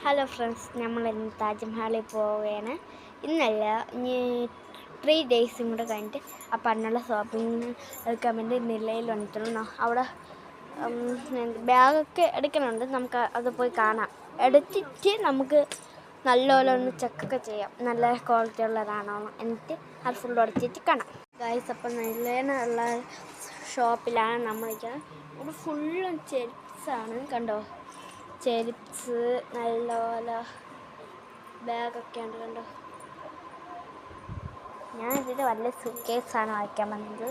Hello friends, നമ്മൾ ഇന്ന് താജ്മഹലിൽ പോവുകയാണ്. ഇന്നല്ല, ഇനി 3 ഡേയ്സും കൂടെ കഴിഞ്ഞിട്ട് അപ്പം അതിനുള്ള ഷോപ്പിംഗ് എടുക്കാൻ വേണ്ടി നിലയിൽ വന്നിട്ടുള്ളൂ. അവിടെ ബാഗൊക്കെ എടുക്കണുണ്ട്. നമുക്ക് അത് പോയി കാണാം. എടുത്തിട്ട് നമുക്ക് നല്ലപോലെ ഒന്ന് ചെക്കൊക്കെ ചെയ്യാം, നല്ല ക്വാളിറ്റി ഉള്ളതാണോ എന്നിട്ട് അത് ഫുൾ അടിച്ചിട്ട് കാണാം. ഗൈസ്, അപ്പം നിലയിലുള്ള ഷോപ്പിലാണ് നമ്മളിരിക്കുന്നത്. ഇവിടെ ഫുള്ളും ചെരുപ്സാണ്, കണ്ടോ. ചെരുപ്സ് നല്ല പോലെ ബാഗൊക്കെ ഉണ്ട്, കണ്ടോ. ഞാനിതിൽ വലിയ സൂട്ട്കേസാണ് വയ്ക്കാൻ വന്നത്.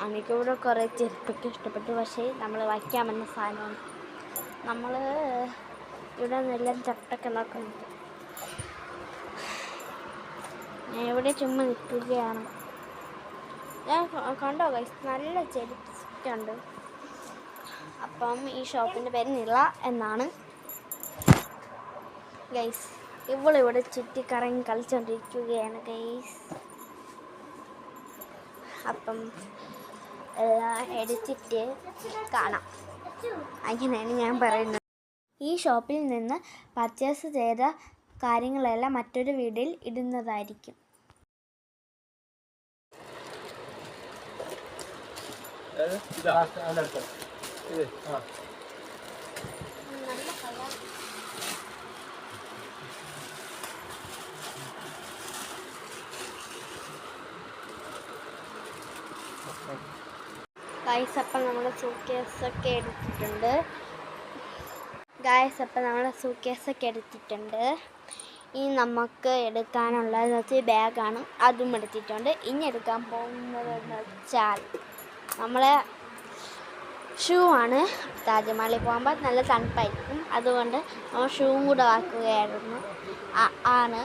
എനിക്കിവിടെ കുറേ ചെരുപ്പൊക്കെ ഇഷ്ടപ്പെട്ടു, പക്ഷേ നമ്മൾ വയ്ക്കാൻ വന്ന സാധനമാണ്. നമ്മൾ ഇവിടെ നിന്നെല്ലാം ചട്ടൊക്കെ നോക്കുന്നുണ്ട്. ഞാൻ ഇവിടെ ചുമ്മാ നിൽക്കുകയാണ്. ഞാൻ കണ്ടോ ഗൈസ്, നല്ല ചെരുപ്പൊക്കെ ഉണ്ട്. അപ്പം ഈ ഷോപ്പിൻ്റെ പേര് നിള എന്നാണ്. ഗൈസ്, ഇവളിവിടെ ചുറ്റിക്കറങ്ങി കളിച്ചുകൊണ്ടിരിക്കുകയാണ് ഗൈസ്. അപ്പം എല്ലാം എടുത്തിട്ട് കാണാം, അങ്ങനെയാണ് ഞാൻ പറയുന്നത്. ഈ ഷോപ്പിൽ നിന്ന് പർച്ചേസ് ചെയ്ത കാര്യങ്ങളെല്ലാം മറ്റൊരു വീഡിയോയിൽ ഇടുന്നതായിരിക്കും. ഗൈസ്, അപ്പം നമ്മൾ സൂട്ട്കേസൊക്കെ എടുത്തിട്ടുണ്ട്. ഇനി നമുക്ക് എടുക്കാനുള്ളതെന്ന് വെച്ചാൽ ബാഗാണ്, അതും എടുത്തിട്ടുണ്ട്. ഇനി എടുക്കാൻ പോകുന്നതെന്ന് വെച്ചാൽ നമ്മളെ ഷൂ ആണ്. താജ്മഹലിൽ പോകുമ്പോൾ നല്ല തണുപ്പായിരിക്കും, അതുകൊണ്ട് നമ്മൾ ഷൂവും കൂടെ ആക്കുകയായിരുന്നു ആണ്.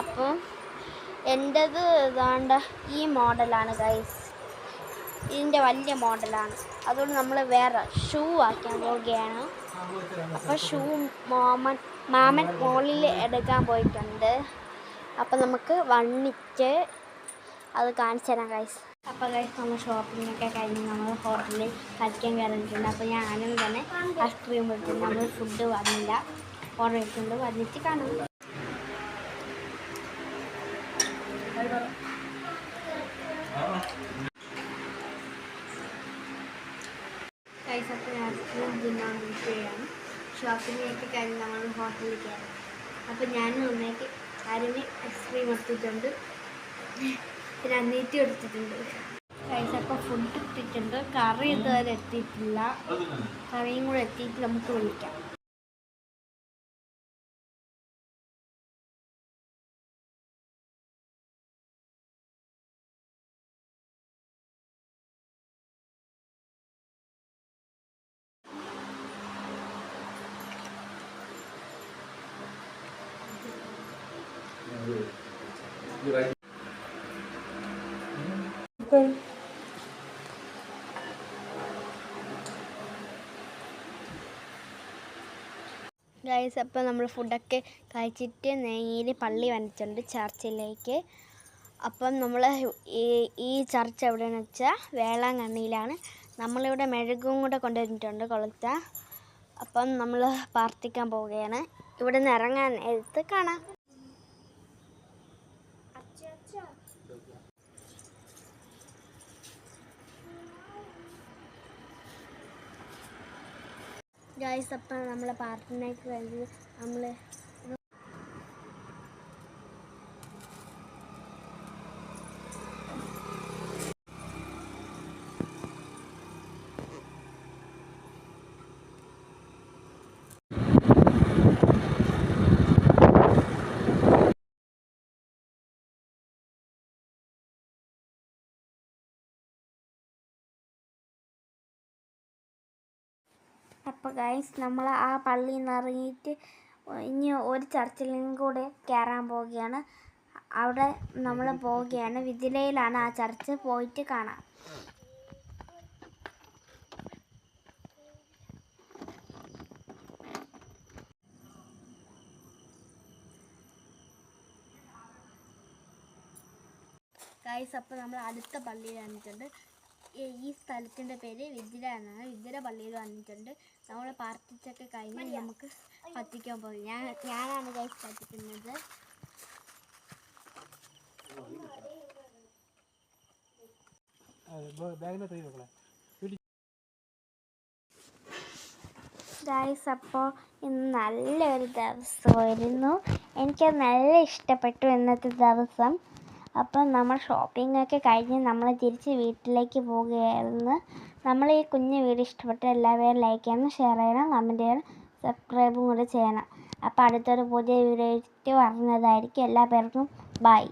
അപ്പം എൻ്റേത് ഏതാണ്ട് ഈ മോഡലാണ് ഗൈസ്, ഇതിൻ്റെ വലിയ മോഡലാണ്. അതുകൊണ്ട് നമ്മൾ വേറെ ഷൂ ആക്കാൻ പോവുകയാണ്. അപ്പോൾ ഷൂ മാമൻ മോളിൽ എടുക്കാൻ പോയിട്ടുണ്ട്. അപ്പം നമുക്ക് വന്നിട്ട് അത് കാണിച്ചു തരാം ഗൈസ്. അപ്പോൾ ഗൈസ്, നമ്മൾ ഷോപ്പിങ്ങൊക്കെ കഴിഞ്ഞ് നമ്മൾ ഹോട്ടലിൽ കഴിക്കാൻ കയറിയിട്ടുണ്ട്. അപ്പോൾ ഞാനും തന്നെ ഐസ്ക്രീം എടുത്തിട്ടുണ്ട്. നമ്മൾ ഫുഡ് വന്നില്ല, ഓർഡർ ചെയ്തിട്ടുണ്ട്. വന്നിട്ട് കാണാം. ഗൈസ്, അപ്പോൾ ഞാൻ ഐസ്ക്രീം തിന്നാൻ വിളിക്കുകയാണ്. ഷോപ്പിങ്ങിലേക്ക് കഴിഞ്ഞ് നമ്മൾ ഹോട്ടലിൽ കയറി. അപ്പോൾ ഞാനും ഒന്നേക്ക് ആരും ഐസ്ക്രീം എടുത്തിട്ടുണ്ട്, പിന്നെ അന്നേറ്റി എടുത്തിട്ടുണ്ട്. ഗൈസ്, അപ്പോൾ ഫുഡ് എത്തിയിട്ടുണ്ട്. കറി ഇതുവരെ എത്തിയിട്ടില്ല. കറിയും കൂടെ എത്തിയിട്ട് നമുക്ക് വിളിക്കാം. ഗൈസ്, അപ്പോൾ നമ്മൾ ഫുഡൊക്കെ കഴിച്ചിട്ട് നേരെ പള്ളി വന്നിട്ടുണ്ട്, ചർച്ചിലേക്ക്. അപ്പം നമ്മൾ ഈ ചർച്ച് എവിടെയാണെന്ന് വെച്ചാൽ വേളാങ്കണ്ണിയിലാണ്. നമ്മളിവിടെ മെഴുകും കൂടെ കൊണ്ടുവന്നിട്ടുണ്ട്, കൊളുത്ത. അപ്പം നമ്മൾ പ്രാർത്ഥിക്കാൻ പോവുകയാണ്. ഇവിടെ നിന്ന് ഇറങ്ങാൻ എടുത്ത് കാണാം. ഗൈസ്, അപ്പം നമ്മൾ പ്രാർത്ഥനയ്ക്ക് വേണ്ടി നമ്മൾ അപ്പോൾ ഗൈസ്, നമ്മൾ ആ പള്ളിയിൽ നിന്ന് ഇറങ്ങിയിട്ട് ഇനി ഒരു ചർച്ചിലും കൂടെ കയറാൻ പോവുകയാണ്. അവിടെ നമ്മൾ പോവുകയാണ്. വിതിലയിലാണ് ആ ചർച്ച്, പോയിട്ട് കാണാം. ഗൈസ്, അപ്പോൾ നമ്മൾ അടുത്ത പള്ളിയിൽ വന്നിട്ടുണ്ട്. ഈ സ്ഥലത്തിൻ്റെ പേര് വിതിര എന്നാണ്. വിതിര പള്ളിയിൽ വന്നിട്ടുണ്ട്. നമ്മൾ പ്രാർത്ഥിച്ചൊക്കെ കഴിഞ്ഞ് നമുക്ക് കത്തിക്കാൻ പോകും. ഞാനാണ് ഗൈസ് കത്തിക്കുന്നത്. ഗൈസ്, അപ്പോൾ ഇന്ന് നല്ലൊരു ദിവസമായിരുന്നു. എനിക്ക് നല്ല ഇഷ്ടപ്പെട്ടു ഇന്നത്തെ ദിവസം. അപ്പം നമ്മൾ ഷോപ്പിംഗൊക്കെ കഴിഞ്ഞ് നമ്മൾ തിരിച്ച് വീട്ടിലേക്ക് പോവുകയായിരുന്നു. നമ്മൾ ഈ കുഞ്ഞു വീഡിയോ ഇഷ്ടപ്പെട്ട എല്ലാവരും ലൈക്ക് ചെയ്യണം, ഷെയർ ചെയ്യണം, കമൻറ്റ് ചെയ്യണം, സബ്സ്ക്രൈബും കൂടി ചെയ്യണം. അപ്പോൾ അടുത്തൊരു പുതിയ വീഡിയോ വരുന്നതായിരിക്കും. എല്ലാ പേർക്കും ബൈ.